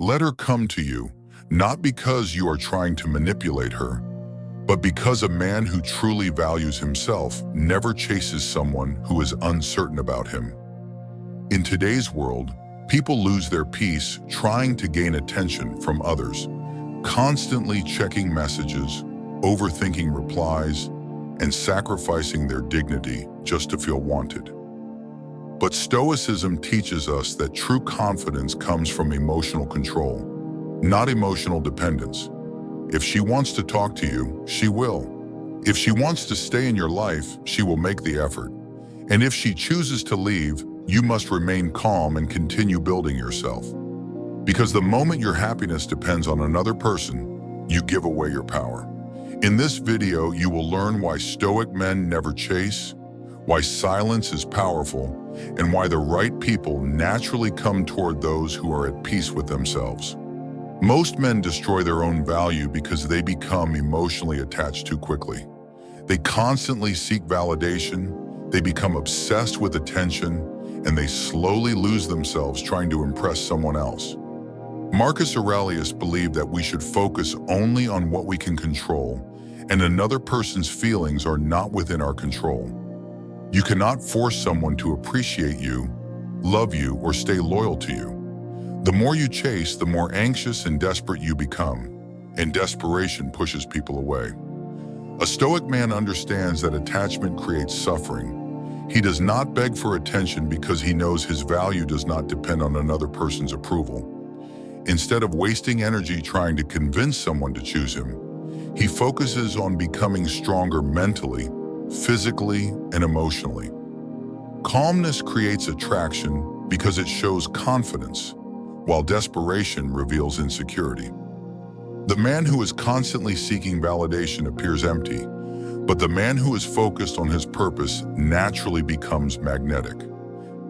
Let her come to you, not because you are trying to manipulate her, but because a man who truly values himself never chases someone who is uncertain about him. In today's world, people lose their peace trying to gain attention from others, constantly checking messages, overthinking replies, and sacrificing their dignity just to feel wanted. But Stoicism teaches us that true confidence comes from emotional control, not emotional dependence. If she wants to talk to you, she will. If she wants to stay in your life, she will make the effort. And if she chooses to leave, you must remain calm and continue building yourself. Because the moment your happiness depends on another person, you give away your power. In this video, you will learn why Stoic men never chase, why silence is powerful, and why the right people naturally come toward those who are at peace with themselves. Most men destroy their own value because they become emotionally attached too quickly. They constantly seek validation, they become obsessed with attention, and they slowly lose themselves trying to impress someone else. Marcus Aurelius believed that we should focus only on what we can control, and another person's feelings are not within our control. You cannot force someone to appreciate you, love you, or stay loyal to you. The more you chase, the more anxious and desperate you become, and desperation pushes people away. A Stoic man understands that attachment creates suffering. He does not beg for attention because he knows his value does not depend on another person's approval. Instead of wasting energy trying to convince someone to choose him, he focuses on becoming stronger mentally, physically, and emotionally. Calmness creates attraction because it shows confidence, while desperation reveals insecurity. The man who is constantly seeking validation appears empty, but the man who is focused on his purpose naturally becomes magnetic.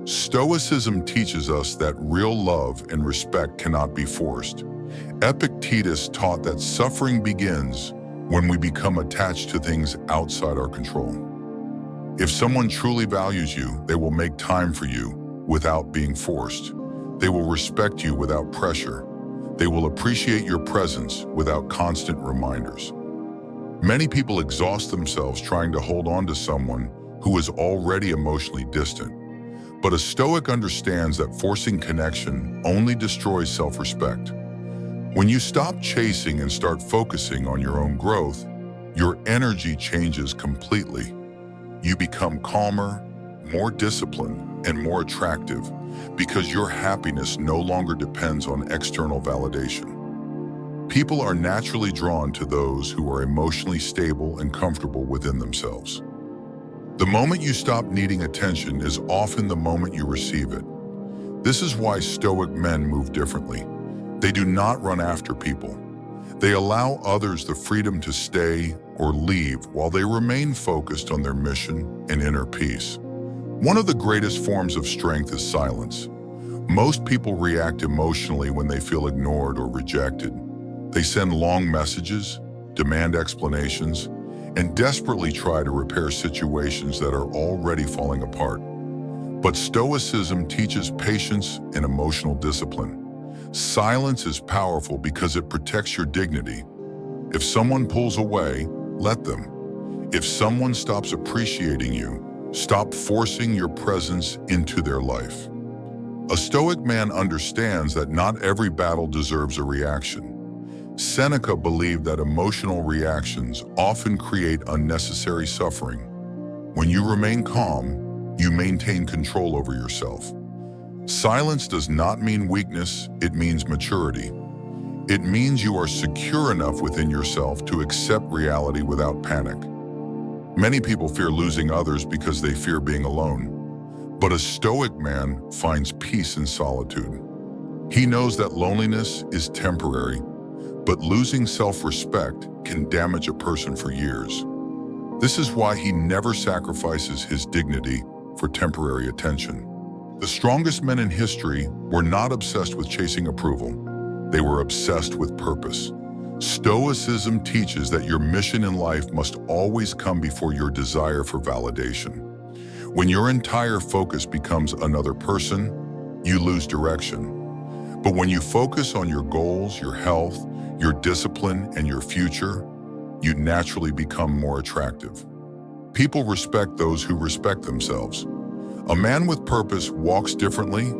Stoicism teaches us that real love and respect cannot be forced. Epictetus taught that suffering begins when we become attached to things outside our control. If someone truly values you, they will make time for you without being forced. They will respect you without pressure. They will appreciate your presence without constant reminders. Many people exhaust themselves trying to hold on to someone who is already emotionally distant. But a Stoic understands that forcing connection only destroys self-respect. When you stop chasing and start focusing on your own growth, your energy changes completely. You become calmer, more disciplined, and more attractive because your happiness no longer depends on external validation. People are naturally drawn to those who are emotionally stable and comfortable within themselves. The moment you stop needing attention is often the moment you receive it. This is why Stoic men move differently. They do not run after people. They allow others the freedom to stay or leave while they remain focused on their mission and inner peace. One of the greatest forms of strength is silence. Most people react emotionally when they feel ignored or rejected. They send long messages, demand explanations, and desperately try to repair situations that are already falling apart. But Stoicism teaches patience and emotional discipline. Silence is powerful because it protects your dignity. If someone pulls away, let them. If someone stops appreciating you, stop forcing your presence into their life. A Stoic man understands that not every battle deserves a reaction. Seneca believed that emotional reactions often create unnecessary suffering. When you remain calm, you maintain control over yourself. Silence does not mean weakness, it means maturity. It means you are secure enough within yourself to accept reality without panic. Many people fear losing others because they fear being alone. But a Stoic man finds peace in solitude. He knows that loneliness is temporary, but losing self-respect can damage a person for years. This is why he never sacrifices his dignity for temporary attention. The strongest men in history were not obsessed with chasing approval. They were obsessed with purpose. Stoicism teaches that your mission in life must always come before your desire for validation. When your entire focus becomes another person, you lose direction. But when you focus on your goals, your health, your discipline, and your future, you naturally become more attractive. People respect those who respect themselves. A man with purpose walks differently,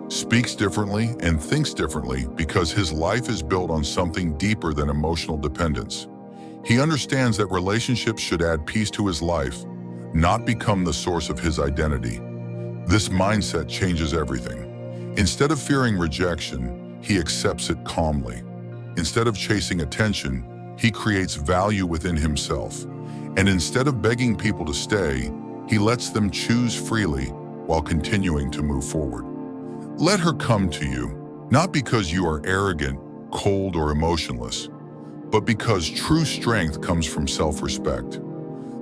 speaks differently, and thinks differently because his life is built on something deeper than emotional dependence. He understands that relationships should add peace to his life, not become the source of his identity. This mindset changes everything. Instead of fearing rejection, he accepts it calmly. Instead of chasing attention, he creates value within himself. And instead of begging people to stay, he lets them choose freely while continuing to move forward. Let her come to you, not because you are arrogant, cold, or emotionless, but because true strength comes from self-respect.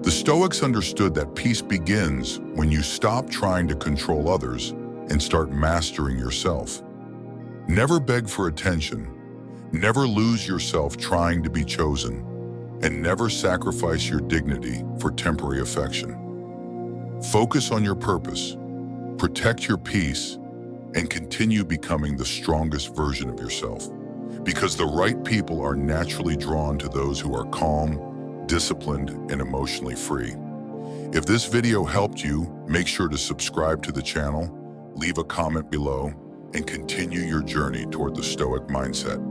The Stoics understood that peace begins when you stop trying to control others and start mastering yourself. Never beg for attention, never lose yourself trying to be chosen, and never sacrifice your dignity for temporary affection. Focus on your purpose, protect your peace, and continue becoming the strongest version of yourself. Because the right people are naturally drawn to those who are calm, disciplined, and emotionally free. If this video helped you, make sure to subscribe to the channel, leave a comment below, and continue your journey toward the Stoic mindset.